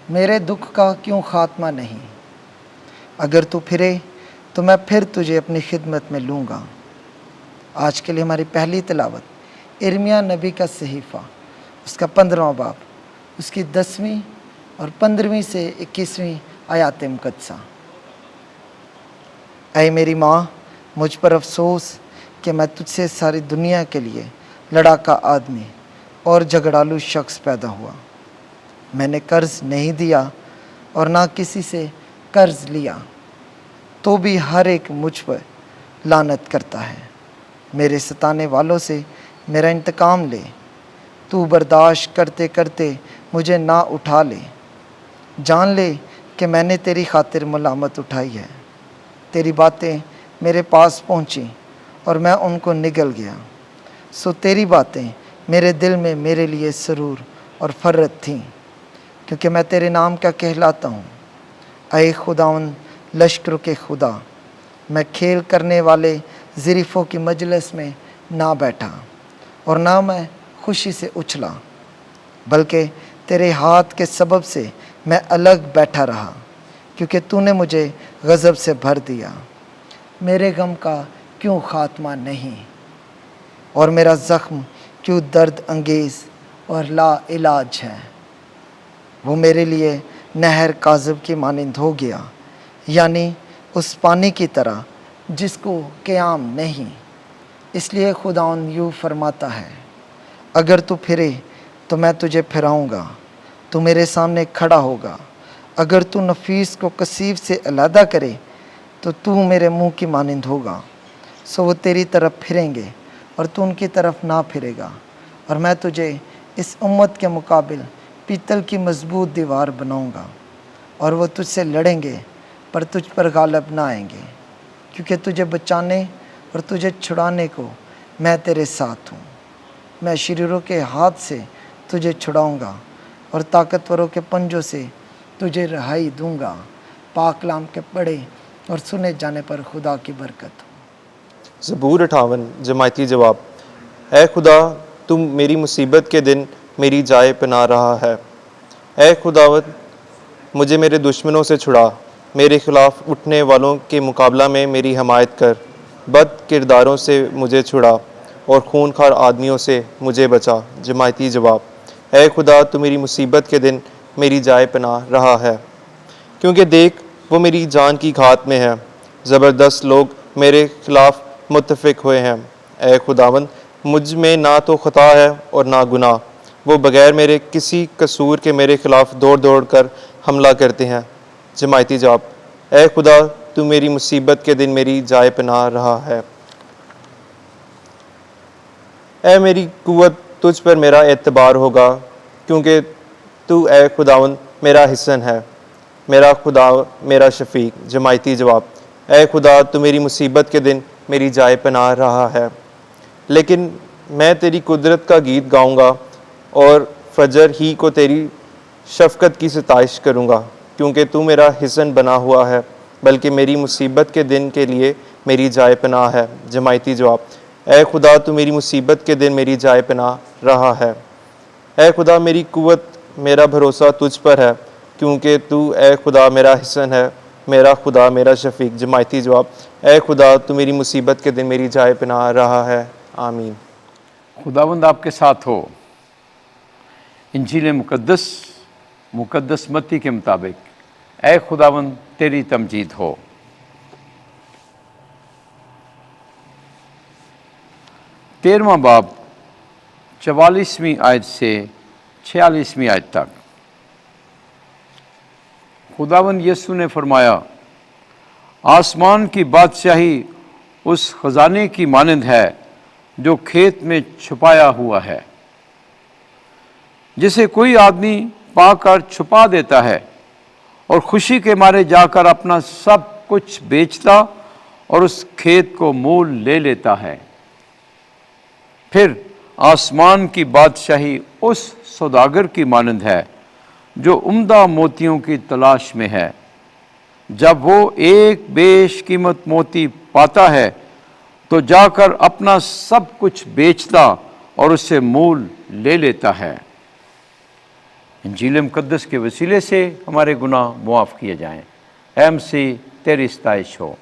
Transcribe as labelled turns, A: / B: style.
A: میرے دکھ کا کیوں خاتمہ نہیں؟ اگر تو پھرے تو میں پھر تجھے اپنی خدمت میں لوں گا۔ آج کے لیے ہماری پہلی تلاوت ارمیہ نبی کا صحیفہ، اس کا 15واں باب، اس کی 10ویں اور 15ویں سے 21ویں آیات مقدسہ۔ اے میری ماں، مجھ پر افسوس کہ میں تجھ سے ساری دنیا کے لیے لڑاکا آدمی اور جھگڑالو شخص پیدا ہوا۔ میں نے قرض نہیں دیا اور نہ کسی سے قرض لیا، تو بھی ہر ایک مجھ پر لعنت کرتا ہے۔ میرے ستانے والوں سے میرا انتقام لے، تو برداشت کرتے کرتے مجھے نہ اٹھا لے۔ جان لے کہ میں نے تیری خاطر ملامت اٹھائی ہے۔ تیری باتیں میرے پاس پہنچیں اور میں ان کو نگل گیا۔ سو تیری باتیں میرے دل میں میرے لیے سرور اور فرت تھیں، کیونکہ میں تیرے نام کا کہلاتا ہوں۔ اے خداوند لشکروں کے خدا، میں کھیل کرنے والے ظریفوں کی مجلس میں نہ بیٹھا اور نہ میں خوشی سے اچھلا، بلکہ تیرے ہاتھ کے سبب سے میں الگ بیٹھا رہا، کیونکہ تو نے مجھے غضب سے بھر دیا۔ میرے غم کا کیوں خاتمہ نہیں، اور میرا زخم کیوں درد انگیز اور لا علاج ہے۔ وہ میرے لیے نہر کاذب کی مانند ہو گیا، یعنی اس پانی کی طرح جس کو قیام نہیں۔ اس لیے خداوند یوں فرماتا ہے، اگر تو پھرے تو میں تجھے پھراؤں گا، تو میرے سامنے کھڑا ہوگا۔ اگر تو نفیس کو کثیف سے علیحدہ کرے تو میرے منہ کی مانند ہوگا۔ سو وہ تیری طرف پھریں گے اور تو ان کی طرف نہ پھرے گا، اور میں تجھے اس امت کے مقابل پیتل کی مضبوط دیوار بناؤں گا، اور وہ تجھ سے لڑیں گے پر تجھ پر غالب نہ آئیں گے، کیونکہ تجھے بچانے اور تجھے چھڑانے کو میں تیرے ساتھ ہوں۔ میں شریروں کے ہاتھ سے تجھے چھڑاؤں گا اور طاقتوروں کے پنجوں سے تجھے رہائی دوں گا۔ پاک کلام کے پڑھے اور سنے جانے پر خدا کی برکت ہو۔
B: زبور 58 جماعتی جواب۔ اے خدا، تم میری مصیبت کے دن میری جائے پناہ رہا ہے۔ اے خداوند، مجھے میرے دشمنوں سے چھڑا، میرے خلاف اٹھنے والوں کے مقابلہ میں میری حمایت کر۔ بد کرداروں سے مجھے چھڑا اور خون خوار آدمیوں سے مجھے بچا۔ جماعتی جواب۔ اے خدا، تو میری مصیبت کے دن میری جائے پناہ رہا ہے، کیونکہ دیکھ وہ میری جان کی گھات میں ہے، زبردست لوگ میرے خلاف متفق ہوئے ہیں۔ اے خداوند، مجھ میں نہ تو خطا ہے اور نہ گناہ، وہ بغیر میرے کسی قصور کے میرے خلاف دوڑ دوڑ کر حملہ کرتے ہیں۔ جماعتی جواب۔ اے خدا، تو میری مصیبت کے دن میری جائے پناہ رہا ہے۔ اے میری قوت، تجھ پر میرا اعتبار ہوگا، کیونکہ تو اے خداوند میرا حصن ہے، میرا خدا میرا شفیع۔ جماعتی جواب۔ اے خدا، تو میری مصیبت کے دن میری جائے پناہ رہا ہے، لیکن میں تیری قدرت کا گیت گاؤں گا اور فجر ہی کو تیری شفقت کی ستائش کروں گا، کیونکہ تو میرا حصن بنا ہوا ہے، بلکہ میری مصیبت کے دن کے لیے میری جائے پناہ ہے۔ جماعتی جواب۔ اے خدا، تو میری مصیبت کے دن میری جائے پناہ رہا ہے۔ اے خدا، میری قوت، میرا بھروسہ تجھ پر ہے، کیونکہ تو اے خدا میرا حصن ہے، میرا خدا میرا شفیع۔ جماعتی جواب۔ اے خدا، تو میری مصیبت کے دن میری جائے پناہ رہا ہے۔ آمین۔
C: خداوند آپ کے ساتھ ہو۔ انجیل مقدس متی کے مطابق اے خداوند تیری تمجید ہو۔ 13واں باب 44ویں آیت سے 46ویں آیت تک۔ خداوند یسوع نے فرمایا، آسمان کی بادشاہی اس خزانے کی مانند ہے جو کھیت میں چھپایا ہوا ہے، جسے کوئی آدمی پا کر چھپا دیتا ہے اور خوشی کے مارے جا کر اپنا سب کچھ بیچتا اور اس کھیت کو مول لے لیتا ہے۔ پھر آسمان کی بادشاہی اس سوداگر کی مانند ہے جو عمدہ موتیوں کی تلاش میں ہے۔ جب وہ ایک بیش قیمت موتی پاتا ہے تو جا کر اپنا سب کچھ بیچتا اور اسے مول لے لیتا ہے۔ انجیل مقدس کے وسیلے سے ہمارے گناہ معاف کیے جائیں۔ اے مسیح تیری ستائش ہو۔